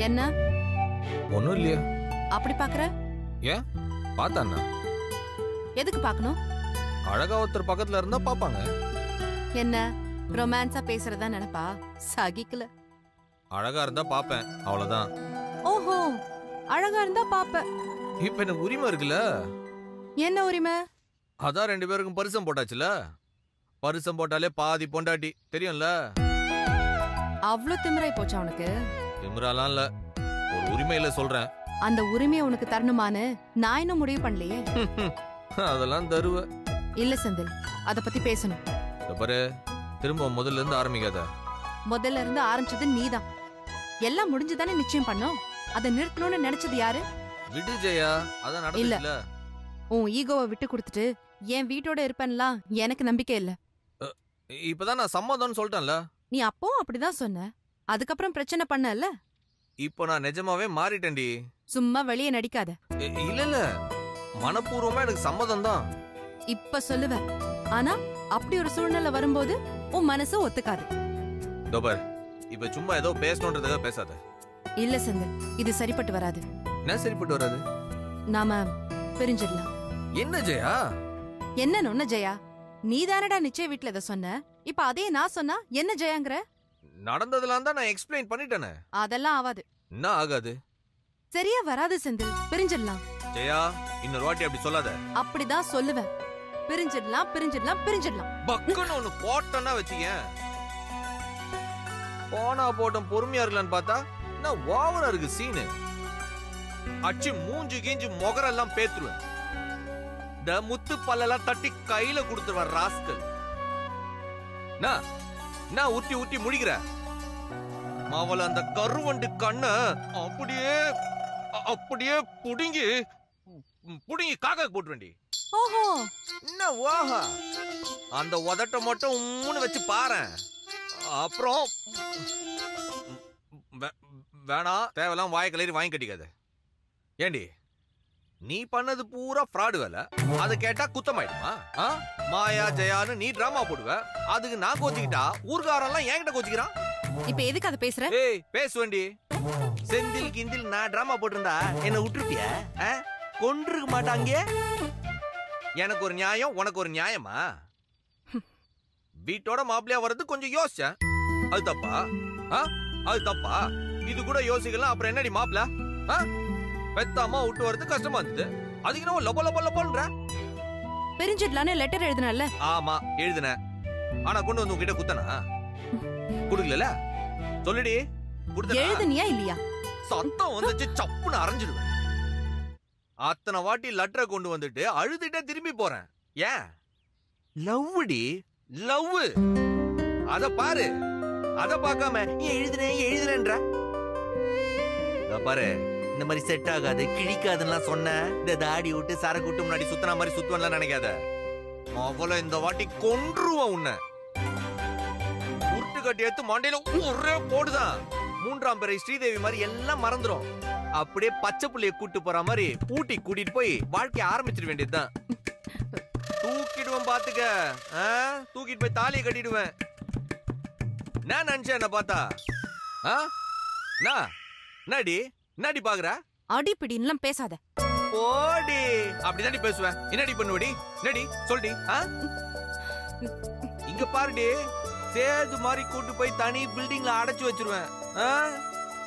என்ன? ஒண்ணும் இல்லையா? அப்படி பாக்குற? ஏன் பார்த்தாண்ணா? எதுக்கு பார்க்கணும்? அழகா ஒருத்தர் பக்கத்துல இருந்தா பாப்பாங்க. என்ன ரொமான்ஸா பேசுறதா நினைப்பா? சகிக்கல. அழகா இருந்தா பாப்பேன், அவ்வளவுதான். ஓஹோ, அழகா இருந்தா பாப்ப. இப்ப எனக்கு உரிமை இருக்குல்ல? என்ன உரிமை? அதான் 2 பேருக்கும் பரிசம் போட்டாச்சுல. பரிசம் போட்டாலே பாதி பொண்டாட்டி, தெரியும்ல? அவ்ளோ திமிராய் போச்சா உனக்கு? திமிராலாம் இல்ல, ஒரு உரிமையில சொல்றேன். அந்த உரிமையை உனக்கு தரணுமான்னு நான் இன்னும் முடிவு பண்ணலையே. அதெல்லாம் தருவ இல்ல செந்தில், அத பத்தி பேசணும். பாரு, திரும்ப முதல்ல இருந்து ஆரம்பிக்காத. முதல்ல இருந்து ஆரம்பிச்சது நீதான். எல்லாம் முடிஞ்சுதானே நிச்சயம் பண்ணோம். அதை நிறுத்தணும்னு நினைச்சது யாரு? விடு ஜெயா, அதான் நடந்துச்சுல. உன் ஈகோவை விட்டு கொடுத்துட்டு என் வீட்டோட இருப்பேன்லாம் எனக்கு நம்பிக்கை இல்ல. இப்பதான் நான் சம்மதம்னு சொல்லிட்டேன்ல. நீ அப்பவும் அப்படிதான் சொன்ன, அதுக்கப்புறம் பிரச்சனை பண்ணல. இப்போ நான் நிஜமாவே மாறிட்டேன்டி. சும்மா வெளியே நடிக்காத. இல்ல இல்ல, மனப்பூர்வமா எனக்கு சம்மதம் தான். இப்ப சொல்லுவ, ஆனா அப்படி ஒரு சூழ்நிலை வரும்போது உன் மனசு ஒத்துக்காது. தோபர், இப்ப சும்மா ஏதோ பேசணுன்றதுக்காக பேசாத. இல்ல செந்தில், இது சரிப்பட்டு வராது. என்ன சரிப்பட்டு வராது? நாம பிரிஞ்சிடலாம். என்ன ஜெயா? என்ன நொன்ன ஜெயா? நீ தானடா நிச்சய வீட்டுல இத சொன்ன. இப்ப அதே நான் சொன்னா என்ன ஜெயாங்கிற? நடந்ததெல்லாம் தான் நான் எக்ஸ்பிளைன் பண்ணிட்டேனே. அதெல்லாம் ஆகாது. என்ன ஆகாது? சரியா வராது செந்தில், பிரிஞ்சிடலாம். ஜெயா, இன்னொரு வாட்டி அப்படி சொல்லாத. அப்படிதான் சொல்லுவேன். பிரிஞ்சிடலாம், பிரிஞ்சிடலாம், பிரிஞ்சிடலாம். பக்குன்னு ஒண்ணு போட்டனா வச்சுக்க. போனா போட்டும் பொறுமையா இருக்கலான்னு பார்த்தா என்ன ஓவரா இருக்கு சீனு. அச்சு மூஞ்சி கீஞ்சி முகரெல்லாம் பேத்துருவேன். இந்த முத்து பல்லெல்லாம் தட்டி கையில கொடுத்துருவேன் ராஸ்கல். நான் ஊத்தி ஊத்தி முடிக்கிற மாவள அந்த கருவண்டு கண்ண அப்படியே அப்படியே புடுங்கி புடுங்கி காக்கா போட்டுவேண்டி. ஓஹோ, என்ன ஓஹா? அந்த உதட்ட மட்டும் உம்முன்னு வச்சு பாரு. அப்புறம் வேணாம், தேவையெல்லாம் வாய் கலரி வாங்கி கட்டிக்காத. ஏண்டி, நீ பண்ணது பூரா ஃப்ராடு வேலை. அதை கேட்டா குத்தமாயிடுமா? மாயா ஜெயான்னு நீ டிராமா போடுவ, அதுக்கு நான் கோச்சிக்கிட்டா ஊர்காரெல்லாம் என்கிட்ட கோச்சிக்கிறான். இப்ப எதுக்கு அதை பேசுற? ஏய், பேசுவேண்டி. செந்தில் கிந்தில் நான் டிராமா போட்டிருந்தா என்ன விட்டுருப்பிய? கொன்றுக்க மாட்டாங்க. எனக்கு ஒரு நியாயம், உனக்கு ஒரு நியாயமா? வீட்டோட மாப்பிள்ளையா வர்றது கொஞ்சம் யோசிச்சேன். அது தப்பா? அது தப்பா? இது கூட யோசிக்கலாம். அப்புறம் என்னடி மாப்பிள்ள? பெத்தாமா விட்டு வரது கஷ்டமா இருந்தது, அதுக்கு நம்ம லொப லொப லொபன்ற பிரிஞ்சிடலான்னு லெட்டர் எழுதுனல்ல? ஆமா, எழுதுன. ஆனா கொண்டு வந்து உங்ககிட்ட குத்தனா? குடுக்கல. சொல்லுடி, எழுதுனியா இல்லையா? சத்தம் வந்துச்சு, சப்புன்னு அரைஞ்சிடுவேன். அத்தனை வாட்டி லெட்டரை கொண்டு வந்துட்டு அழுதுட்டே திரும்பி போறேன். ஏன்? லவ்டி, லவ். அத பாரு, அத பார்க்காம நீ எழுதுறேன்ற பாரு. இந்த மாதிரி செட் ஆகாது, கிழிக்காதுன்னா சொன்ன. இந்த தாடி விட்டு சரக்கு விட்டு முன்னாடி சுத்தின மாதிரி சுத்துவன்லாம் நினைக்காத. அவ்வளவு இந்த வாட்டி கொன்றுவான் உன்னை. உருட்டு கட்டி எடுத்து மண்டையில ஒரே போடுதான். 3ஆம் பிறை ஸ்ரீதேவி மாதிரி எல்லாம் மறந்துடும். அப்படியே பச்சை புள்ளைய கூட்டு போற மாதிரி ஊட்டி கூட்டிட்டு போய் வாழ்க்கைய ஆரம்பிச்சிட வேண்டியதுதான். தூக்கிடுவேன் பாத்துக்க. தூக்கிட்டு போய் தாலியை கட்டிடுவேன். நான் நினைச்சேன் என்ன பார்த்தா? என்னடி என்னடி பாக்குற? அடிப்பிடின்லாம் பேசாத. ஓடி, அப்படிதாண்டி பேசுவேன். என்னடி பண்ணுவடி? என்னடி சொல்டி? இங்க பாருடி, சேது மாதிரி கூட்டு போய் தனி பில்டிங்ல அடைச்சு வச்சிருவேன்.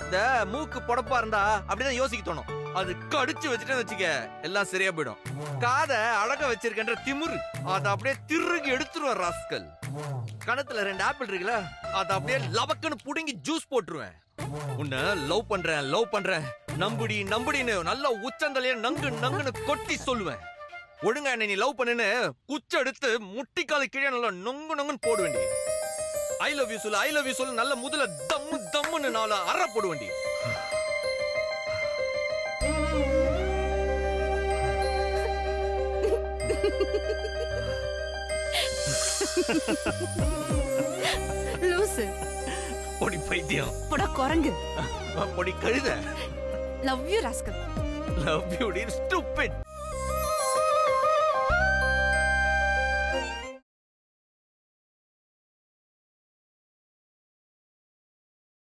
இந்த மூக்கு பொடப்பா இருந்தா அப்படிதான் யோசிக்க தோணும். அது கடிச்சு வச்சுட்டேன்னு வச்சுக்க, எல்லாம் சரியா போயிடும். காத அழகா வச்சிருக்கன்ற திமுரு, அதை அப்படியே திருகி எடுத்துருவேன் ராஸ்கல். கணத்துல 2 ஆப்பிள் இருக்குல்ல, அதை அப்படியே லபக்குன்னு புடுங்கி ஜூஸ் போட்டுருவேன். உன்னை லவ் பண்றேன் நம்புடி நம்புடின்னு நல்லா உச்சந்தலையே நங்கு நங்குன்னு கொட்டி சொல்லுவேன். ஒழுங்கா என்ன நீ லவ் பண்ணுன்னு குச்ச எடுத்து முட்டிக்கால கீழே நல்லா நொங்கு நொங்குன்னு போடுவேண்டி. ஐ லவ் யூ சொல்லு நல்ல முதல்ல தம்மு தம்முன்னு நாள அற போடுவேண்டி. லூசு, பொடி பைத்தியம், பொட குரங்கு, பொடி கழுத. Love you rascal. Love you டி ஸ்டூபிட்.